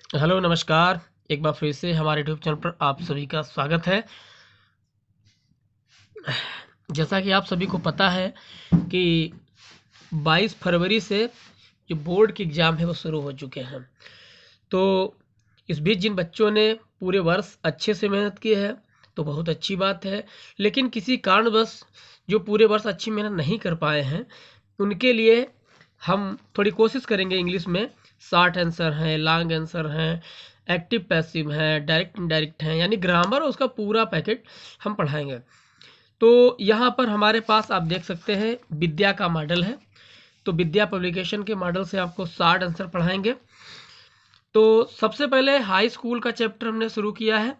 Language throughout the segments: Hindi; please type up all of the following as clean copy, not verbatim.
हेलो नमस्कार। एक बार फिर से हमारे यूट्यूब चैनल पर आप सभी का स्वागत है। जैसा कि आप सभी को पता है कि 22 फरवरी से जो बोर्ड के एग्ज़ाम है वो शुरू हो चुके हैं। तो इस बीच जिन बच्चों ने पूरे वर्ष अच्छे से मेहनत की है तो बहुत अच्छी बात है, लेकिन किसी कारणवश जो पूरे वर्ष अच्छी मेहनत नहीं कर पाए हैं उनके लिए हम थोड़ी कोशिश करेंगे। इंग्लिश में शॉर्ट आंसर हैं, लॉन्ग आंसर हैं, एक्टिव पैसिव हैं, डायरेक्ट इनडायरेक्ट हैं, यानी ग्रामर और उसका पूरा पैकेट हम पढ़ाएंगे। तो यहाँ पर हमारे पास आप देख सकते हैं विद्या का मॉडल है। तो विद्या पब्लिकेशन के मॉडल से आपको 60 आंसर पढ़ाएंगे। तो सबसे पहले हाई स्कूल का चैप्टर हमने शुरू किया है।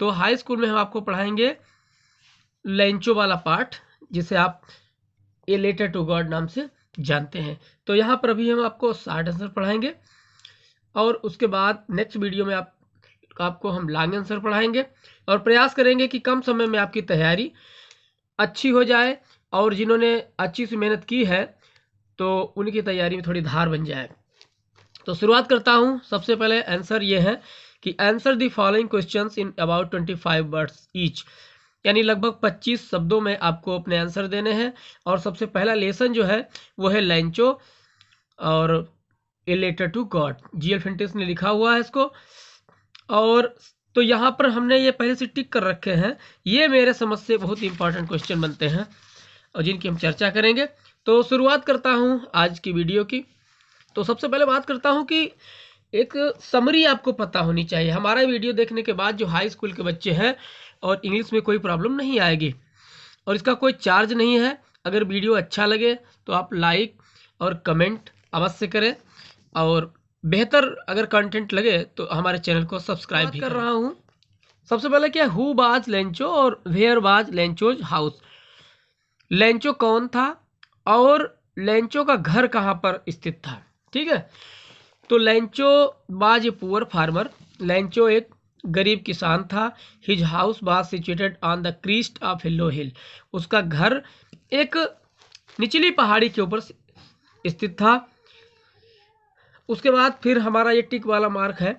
तो हाई स्कूल में हम आपको पढ़ाएंगे लेंचो वाला पार्ट, जिसे आप ए लेटर टू गॉड नाम से जानते हैं। तो यहाँ पर अभी हम आपको 60 आंसर पढ़ाएंगे और उसके बाद नेक्स्ट वीडियो में आपको हम लॉन्ग आंसर पढ़ाएंगे और प्रयास करेंगे कि कम समय में आपकी तैयारी अच्छी हो जाए और जिन्होंने अच्छी सी मेहनत की है तो उनकी तैयारी में थोड़ी धार बन जाए। तो शुरुआत करता हूँ। सबसे पहले आंसर ये है कि answer the following questions in about 25 words each, यानी लगभग 25 शब्दों में आपको अपने आंसर देने हैं। और सबसे पहला लेसन जो है वो है लेंचो और a letter to God. GL Fuentes ने लिखा हुआ है इसको। और तो यहाँ पर हमने ये पहले से टिक कर रखे हैं। ये मेरे समझ से बहुत इंपॉर्टेंट क्वेश्चन बनते हैं और जिनकी हम चर्चा करेंगे। तो शुरुआत करता हूँ आज की वीडियो की। तो सबसे पहले बात करता हूँ कि एक समरी आपको पता होनी चाहिए। हमारा वीडियो देखने के बाद जो हाई स्कूल के बच्चे हैं और इंग्लिश में कोई प्रॉब्लम नहीं आएगी और इसका कोई चार्ज नहीं है। अगर वीडियो अच्छा लगे तो आप लाइक और कमेंट अवश्य करें और बेहतर अगर कंटेंट लगे तो हमारे चैनल को सब्सक्राइब भी कर रहा हूँ। सबसे पहले क्या, हु बाज लेंचो और वेयर बाज लेंचोज हाउस। लेंचो कौन था और लेंचो का घर कहाँ पर स्थित था। ठीक है, तो लेंचो बाज ए पुअर फार्मर। लेंचो एक गरीब किसान था। हिज हाउस बाज situated on the Crest of हिलो हिल। उसका घर एक निचली पहाड़ी के ऊपर स्थित था। उसके बाद फिर हमारा ये टिक वाला मार्क है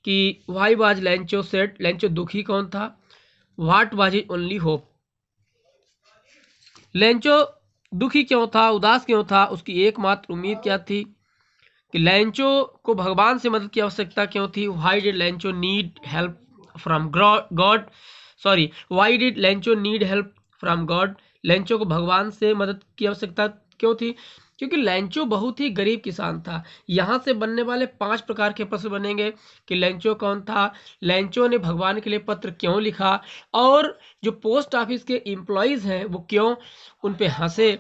कि why was Lencho said. Lencho दुखी कौन था। What was his only hope. Lencho दुखी क्यों था, उदास क्यों था, उसकी एकमात्र उम्मीद क्या थी। कि लेंचो को भगवान से मदद की आवश्यकता क्यों थी। Why did Lencho need help from God. Sorry, why did Lencho need help from God. Lencho को भगवान से मदद की आवश्यकता क्यों थी, क्योंकि लेंचो बहुत ही गरीब किसान था। यहाँ से बनने वाले 5 प्रकार के प्रश्न बनेंगे कि लेंचो कौन था, लेंचो ने भगवान के लिए पत्र क्यों लिखा और जो पोस्ट ऑफिस के एम्प्लॉयज़ हैं वो क्यों उन पे हंसे।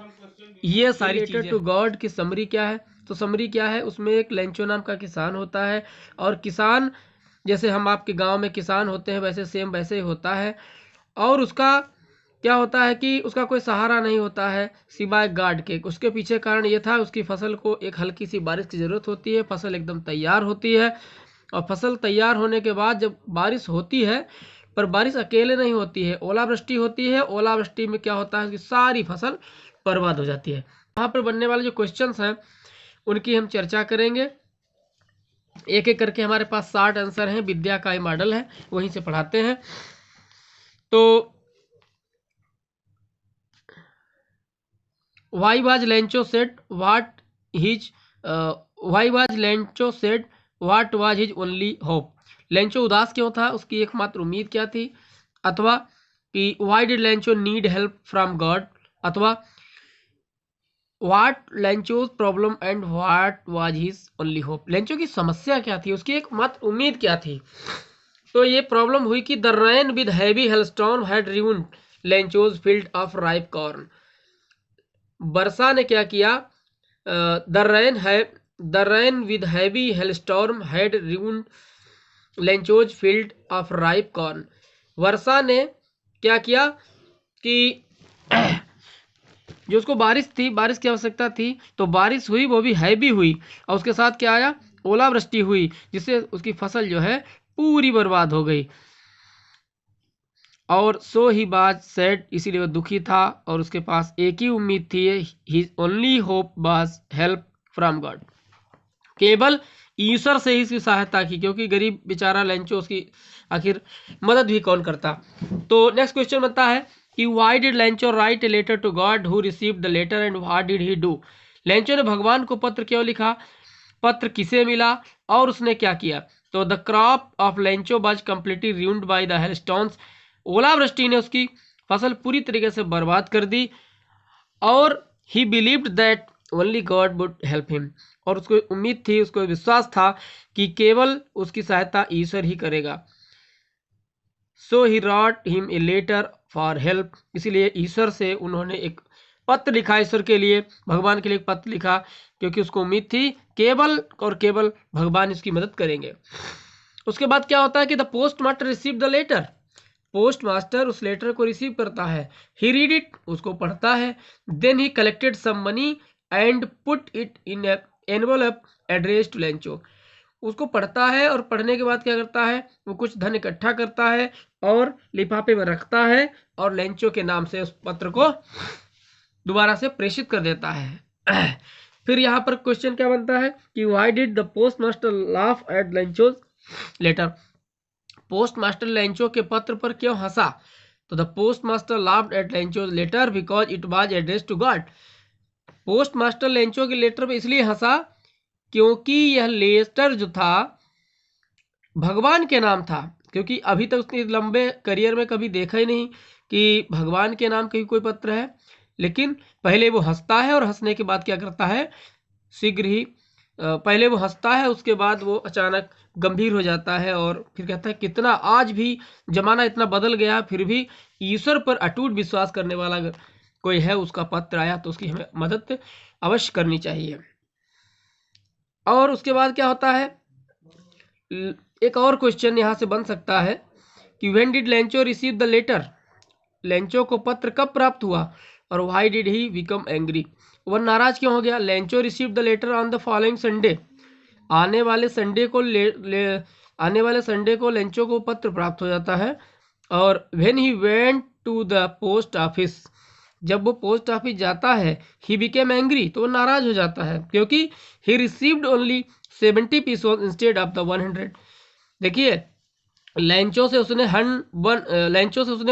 ये सारी चीज़ें टू गॉड की समरी क्या है। तो समरी क्या है, उसमें एक लेंचो नाम का किसान होता है और किसान जैसे हम आपके गांव में किसान होते हैं वैसे सेम वैसे ही होता है। और उसका क्या होता है कि उसका कोई सहारा नहीं होता है सिवाय गार्ड के। उसके पीछे कारण ये था, उसकी फसल को एक हल्की सी बारिश की ज़रूरत होती है। फसल एकदम तैयार होती है और फसल तैयार होने के बाद जब बारिश होती है, पर बारिश अकेले नहीं होती है, ओलावृष्टि होती है। ओलावृष्टि में क्या होता है कि सारी फसल बर्बाद हो जाती है। यहाँ पर बनने वाले जो क्वेश्चंस हैं उनकी हम चर्चा करेंगे। एक एक करके हमारे पास 60 आंसर हैं। विद्या का ही मॉडल है, वहीं से पढ़ाते हैं। तो why was Lencho said what his why was Lencho said what was his only hope. Lencho उदास क्यों था, उसकी एकमात्र उम्मीद क्या थी। अथवा कि why did Lencho need help from God. अथवा what Lencho's problem and what was his only hope. Lencho की समस्या क्या थी, उसकी एकमात्र उम्मीद क्या थी। तो ये प्रॉब्लम हुई कि the rain with heavy hailstorm had ruined Lencho's field of ripe corn. वर्षा ने क्या किया, the rain with heavy hailstorm had ruined Lencho's field of ripe corn. वर्षा ने क्या किया कि जो उसको बारिश थी, बारिश की आवश्यकता थी, तो बारिश हुई, वो भी हैवी हुई और उसके साथ क्या आया, ओलावृष्टि हुई, जिससे उसकी फसल जो है पूरी बर्बाद हो गई। और सो ही बाज सेड, इसीलिए वो दुखी था और उसके पास एक ही उम्मीद थी, his only hope was help from God. केवल ईश्वर से ही इसकी सहायता की, क्योंकि गरीब बेचारा लेंचो, उसकी आखिर मदद भी कौन करता। तो नेक्स्ट क्वेश्चन बनता है कि why did Lencho write a letter to God who received the letter and what did he do. Lencho ने भगवान को पत्र क्यों लिखा, पत्र किसे मिला और उसने क्या किया। तो the crop of Lencho was completely ruined by the hailstorms. ओलावृष्टि ने उसकी फसल पूरी तरीके से बर्बाद कर दी। और ही believed that only God would help him, और उसको उम्मीद थी, उसको विश्वास था कि केवल उसकी सहायता ईश्वर ही करेगा। So he wrote him a letter for help, इसीलिए ईश्वर से उन्होंने एक पत्र लिखा, ईश्वर के लिए, भगवान के लिए एक पत्र लिखा, क्योंकि उसको उम्मीद थी केवल और केवल भगवान इसकी मदद करेंगे। उसके बाद क्या होता है कि the postmaster receive the letter, postmaster उस लेटर को रिसीव करता है। ही रीड इट, उसको पढ़ता है। Then he collected some money and put it in envelope address to Lencho, उसको पढ़ता है और पढ़ने के बाद क्या करता है, वो कुछ धन इकट्ठा करता है और लिफाफे में रखता है और लेंचो के नाम से उस पत्र को दोबारा से प्रेषित कर देता है। फिर यहाँ पर क्वेश्चन क्या बनता है कि why did the postmaster laugh at Lencho's letter, postmaster Lencho के पत्र पर क्यों हंसा। तो the postmaster laughed at Lencho's letter because it was address to God, postmaster Lencho के लेटर पर इसलिए हंसा क्योंकि यह लेटर जो था भगवान के नाम था, क्योंकि अभी तक उसने लंबे करियर में कभी देखा ही नहीं कि भगवान के नाम का कोई पत्र है। लेकिन पहले वो हंसता है और हंसने के बाद क्या करता है, शीघ्र ही पहले वो हंसता है, उसके बाद वो अचानक गंभीर हो जाता है और फिर कहता है कितना आज भी जमाना इतना बदल गया, फिर भी ईश्वर पर अटूट विश्वास करने वाला अगर कोई है, उसका पत्र आया तो उसकी हमें मदद अवश्य करनी चाहिए। और उसके बाद क्या होता है, एक और क्वेश्चन यहाँ से बन सकता है कि when did Lencho receive the letter, Lencho को पत्र कब प्राप्त हुआ और why did he become angry, वह नाराज क्यों हो गया। Lencho receive the letter on the following Sunday, आने वाले संडे को लेंचो को पत्र प्राप्त हो जाता है। और when he went to the post office, जब वो पोस्ट ऑफिस जाता है, ही बिकेम एंग्री, तो वो नाराज हो जाता है क्योंकि he received only 70 pesos instead of the 100। देखिए लेंचो से उसने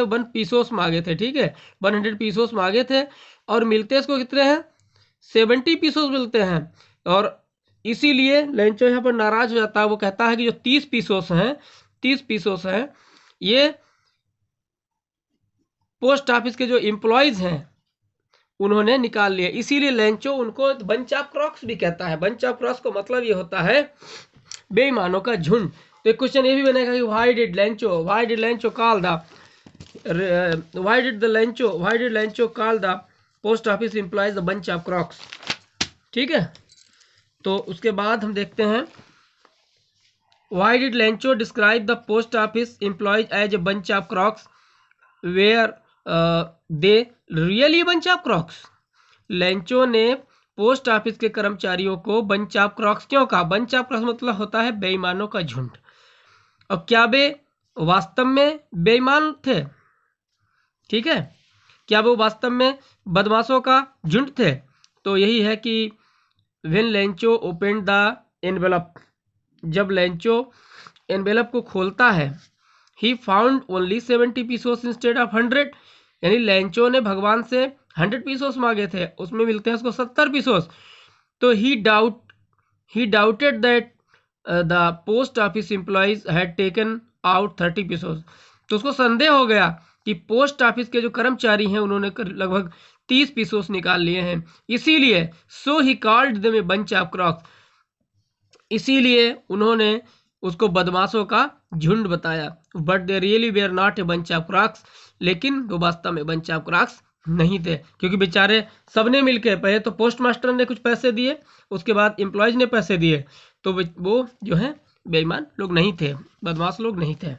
1 पीसोस मांगे थे, ठीक है, 100 पीसोस मांगे थे और मिलते इसको कितने हैं, 70 पीसोस मिलते हैं। और इसीलिए लेंचो यहाँ पर नाराज हो जाता है। वो कहता है कि जो 30 पीसोस हैं ये पोस्ट ऑफिस के जो एम्प्लॉयज हैं उन्होंने निकाल लिए, इसीलिए लेंचो उनको बंच ऑफ क्रॉक्स भी कहता है। बंच ऑफ क्रॉक्स का मतलब ये होता है बेईमानों का झुंड। तो एक क्वेश्चन ये भी बनेगा कि why did Lencho call the post office employees the bunch of crooks, ठीक है। तो उसके बाद हम देखते हैं why did Lencho describe the post office employees as a bunch of crooks where they really bunch of crooks, Lencho ने पोस्ट ऑफिस के कर्मचारियों को बंच ऑफ क्रॉक्स क्यों कहा। बंच ऑफ क्रॉक्स मतलब होता है बेईमानों का झुंड। और क्या वे वास्तव में बेईमान थे, ठीक है, क्या वो वास्तव में बदमाशों का झुंड थे। तो यही है कि when Lencho open the envelope, जब लेंचो एनवेलप को खोलता है, he found only 70 pesos instead of 100, यानी लेंचो ने भगवान से 100 पीसोस मांगे थे, उसमें मिलते हैं उसको 70 पीसोस। तो he doubted that the post office employees had taken out 30 pesos, तो उसको संदेह हो गया कि पोस्ट ऑफिस के जो कर्मचारी हैं उन्होंने लगभग 30 पीसोस निकाल लिए हैं। इसीलिए so he called them a bunch of crooks, इसीलिए उन्होंने उसको बदमाशों का झुंड बताया। But they really were not a bunch of crooks, लेकिन वो वास्तव में बंच ऑफ क्रॉक्स नहीं थे, क्योंकि बेचारे सबने मिलकर, पहले तो पोस्ट मास्टर ने कुछ पैसे दिए, उसके बाद एम्प्लॉयज ने पैसे दिए, तो वो जो है बेईमान लोग नहीं थे, बदमाश लोग नहीं थे।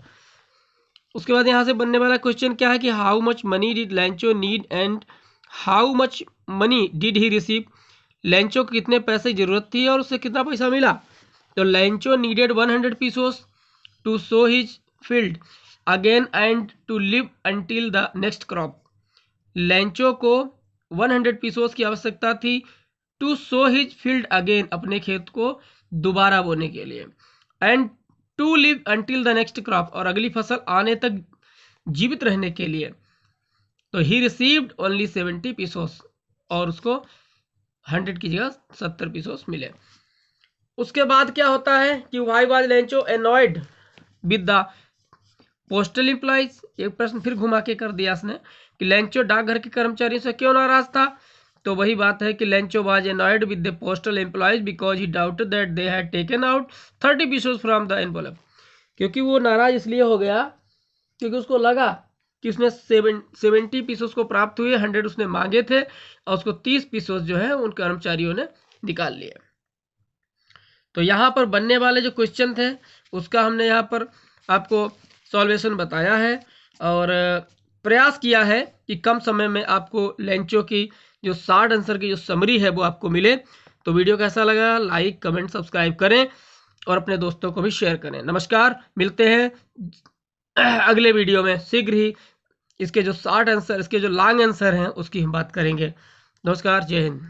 उसके बाद यहाँ से बनने वाला क्वेश्चन क्या है कि how much money did Lencho need and how much money did he receive, Lencho को कितने पैसे की जरूरत थी और उससे कितना पैसा मिला। तो Lencho needed 100 pesos to sow his field again and to live until the next crop, Lencho को 100 पीसोस की आवश्यकता थी to sow his field again, अपने खेत को दोबारा बोने के लिए, and to live until the next crop, और अगली फसल आने तक जीवित रहने के लिए। तो ही रिसीव्ड ओनली 70 पीसोस, और उसको 100 की जगह 70 पीसोस मिले। उसके बाद क्या होता है कि why was Lencho annoyed with the postal employees. एक प्रश्न फिर घुमा के कर दिया उसने कि लेंचो डाकघर के कर्मचारियों से क्यों नाराज था। तो वही बात है कि Lencho was annoyed with the postal employees because he doubted that they had taken out 30 pesos from the envelope. क्योंकि वो नाराज इसलिए हो गया क्योंकि उसको लगा कि उसने 70 पीसोस को प्राप्त हुए, 100 उसने मांगे थे, और उसको 30 पीसोस जो है उन कर्मचारियों ने निकाल लिए। तो यहाँ पर बनने वाले जो क्वेश्चन थे उसका हमने यहाँ पर आपको सॉल्वेशन बताया है, और प्रयास किया है कि कम समय में आपको लेंचो की जो 60 आंसर की जो समरी है वो आपको मिले। तो वीडियो कैसा लगा, लाइक कमेंट सब्सक्राइब करें और अपने दोस्तों को भी शेयर करें। नमस्कार, मिलते हैं अगले वीडियो में शीघ्र ही। इसके जो 60 आंसर, इसके जो लॉन्ग आंसर हैं उसकी हम बात करेंगे। नमस्कार, जय हिंद।